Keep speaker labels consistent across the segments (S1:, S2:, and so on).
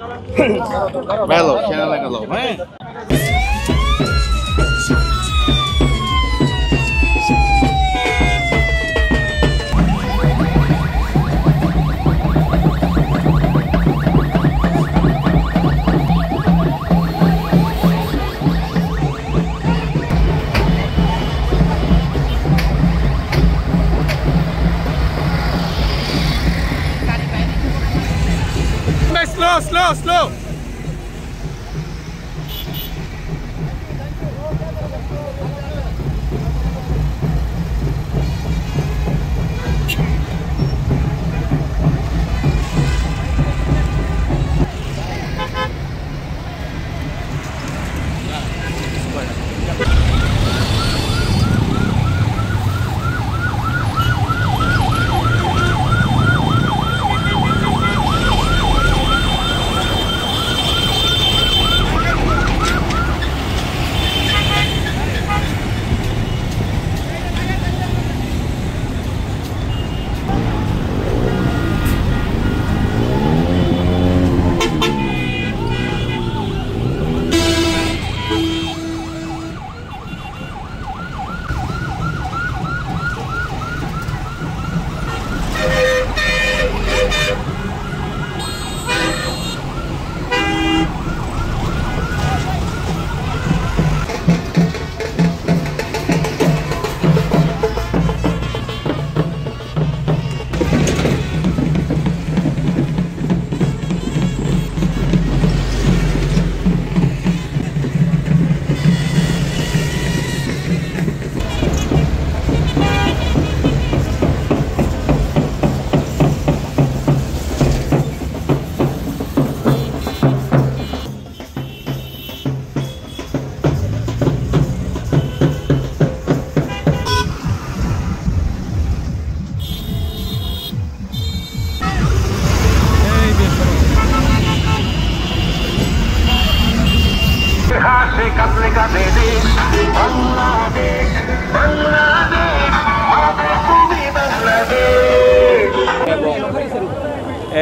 S1: Bello, c'è la calò,
S2: Slow.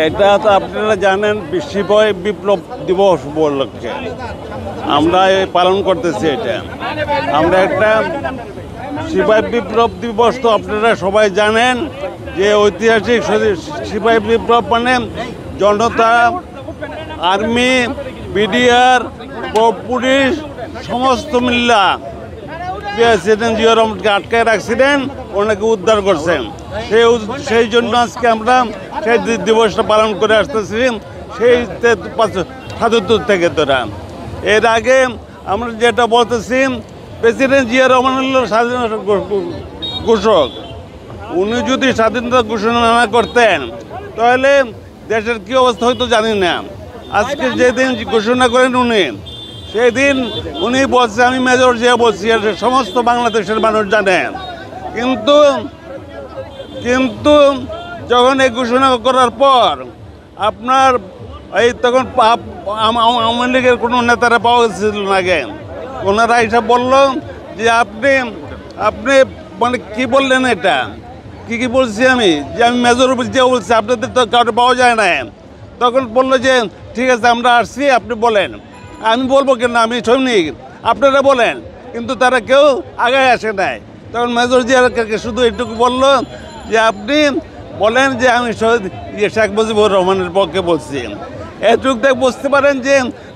S3: এটা তো আপনারা জানেন বিশ্বজয় বিপ্লব দিবস উপলক্ষে আমরা পালন করতেছি। এটা আমরা একটা সিপাহী বিপ্লব দিবস তো আপনারা সবাই জানেন যে ঐতিহাসিক সিপাহী বিপ্লব মানে জনতা, আর্মি, বিডিআর, পুলিশ সমস্ত মিল্লা প্রেসিডেন্ট জিয়া রহমানকে আটকায় রাখছিলেন, ওনাকে উদ্ধার করছেন। সেই জন্য আজকে আমরা সেই দিবসটা পালন করে আসতেছি সেই ৭৭ থেকে তোরা। এর আগে আমরা যেটা বলতেছি প্রেসিডেন্ট জিয়া রহমান হল স্বাধীনতা ঘোষক। উনি যদি স্বাধীনতা ঘোষণা না করতেন তাহলে দেশের কী অবস্থা হয়তো জানি না। আজকে যেদিন ঘোষণা করেন উনি, সেই দিন উনি বলছে আমি মেজর জিয়া বলছি, সমস্ত বাংলাদেশের মানুষ জানেন। কিন্তু যখন এই ঘোষণা করার পর আপনার তখন আওয়ামী লীগের কোনো নেতারা পাওয়া গেছিল না। আগে ওনারা এসব বলল যে আপনি মানে কি বললেন, এটা কি বলছি আমি, যে আমি মেজর জিয়া বলছি, আপনাদের তো কাউকে পাওয়া যায় না। তখন বললো যে ঠিক আছে আমরা আসছি, আপনি বলেন। আমি বলবো কেন, আমি সৈনিক, আপনারা বলেন। কিন্তু তারা কেউ আগে আসে নাই। তখন মেজর জিয়াকে শুধু এটুকু বলল যে আপনি বলেন যে আমি শহীদ শেখ মুজিবুর রহমানের পক্ষে বলছি। এটুকু থেকে বুঝতে পারেন যে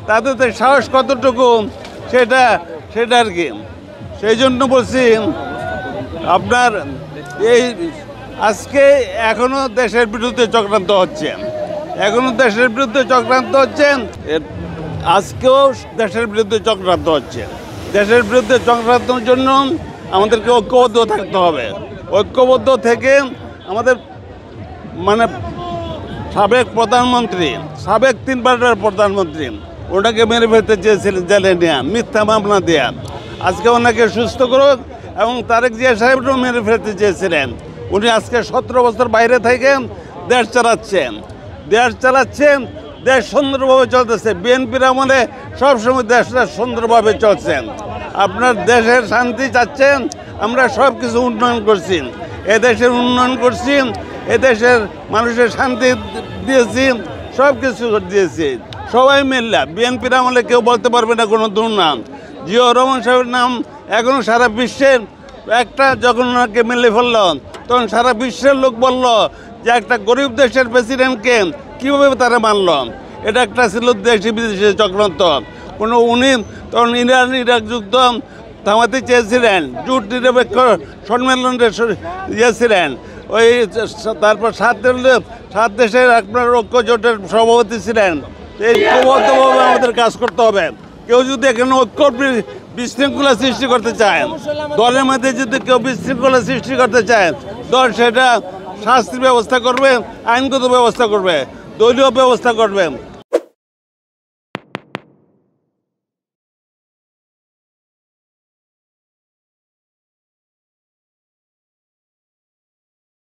S3: তাদের সাহস কতটুকু, সেটা আর কি। সেই জন্য বলছি আপনার এই আজকে এখনও দেশের বিরুদ্ধে চক্রান্ত হচ্ছে, আজকেও দেশের বিরুদ্ধে চক্রান্ত হচ্ছে। দেশের বিরুদ্ধে চক্রান্তের জন্য আমাদেরকে ঐক্যবদ্ধ থাকতে হবে। ঐক্যবদ্ধ থেকে আমাদের মানে সাবেক 3 বারের প্রধানমন্ত্রী ওনাকে মেরে ফেলতে চেয়েছিলেন জেলে নেওয়া, মিথ্যা মামলা দেয়া। আজকে ওনাকে সুস্থ করুক। এবং তারেক জিয়া সাহেবকেও মেরে ফেলতে চেয়েছিলেন। উনি আজকে 17 বছর বাইরে থেকে দেশ চালাচ্ছেন। দেশ সুন্দরভাবে চলতেছে। বিএনপির আমলে সবসময় দেশটা সুন্দরভাবে চলছেন। আপনার দেশের শান্তি চাচ্ছেন, আমরা সব কিছু উন্নয়ন করছি, এদেশের উন্নয়ন করছি, এদেশের মানুষের শান্তি দিয়েছি, সব কিছু দিয়েছি। সবাই মিললে বিএনপির আমলে কেউ বলতে পারবে না কোনো দুর্নাম। জিয়াউর রহমান সাহেবের নাম এখনও সারা বিশ্বের একটা যখন ওনাকে মিলে ফেলল তখন সারা বিশ্বের লোক বলল যে একটা গরিব দেশের প্রেসিডেন্টকে কীভাবে তারা মানল। এটা একটা ছিল দেশি বিদেশি চক্রান্ত। উনি তখন ইরাক যুদ্ধ থামাতে চেয়েছিলেন, জুট নিরপেক্ষ সম্মেলনের ছিলেন ওই। তারপর 7 দেশের আপনার ঐক্য জোটের সভাপতি ছিলেন। এই ঐক্যবদ্ধভাবে আমাদের কাজ করতে হবে। কেউ যদি এখানে ঐক্য বিশৃঙ্খলা সৃষ্টি করতে চায়, দলের মধ্যে যদি কেউ বিশৃঙ্খলা সৃষ্টি করতে চায়, দল সেটা শাস্তির ব্যবস্থা করবে, আইনগত ব্যবস্থা করবে, দলীয় ব্যবস্থা করবে।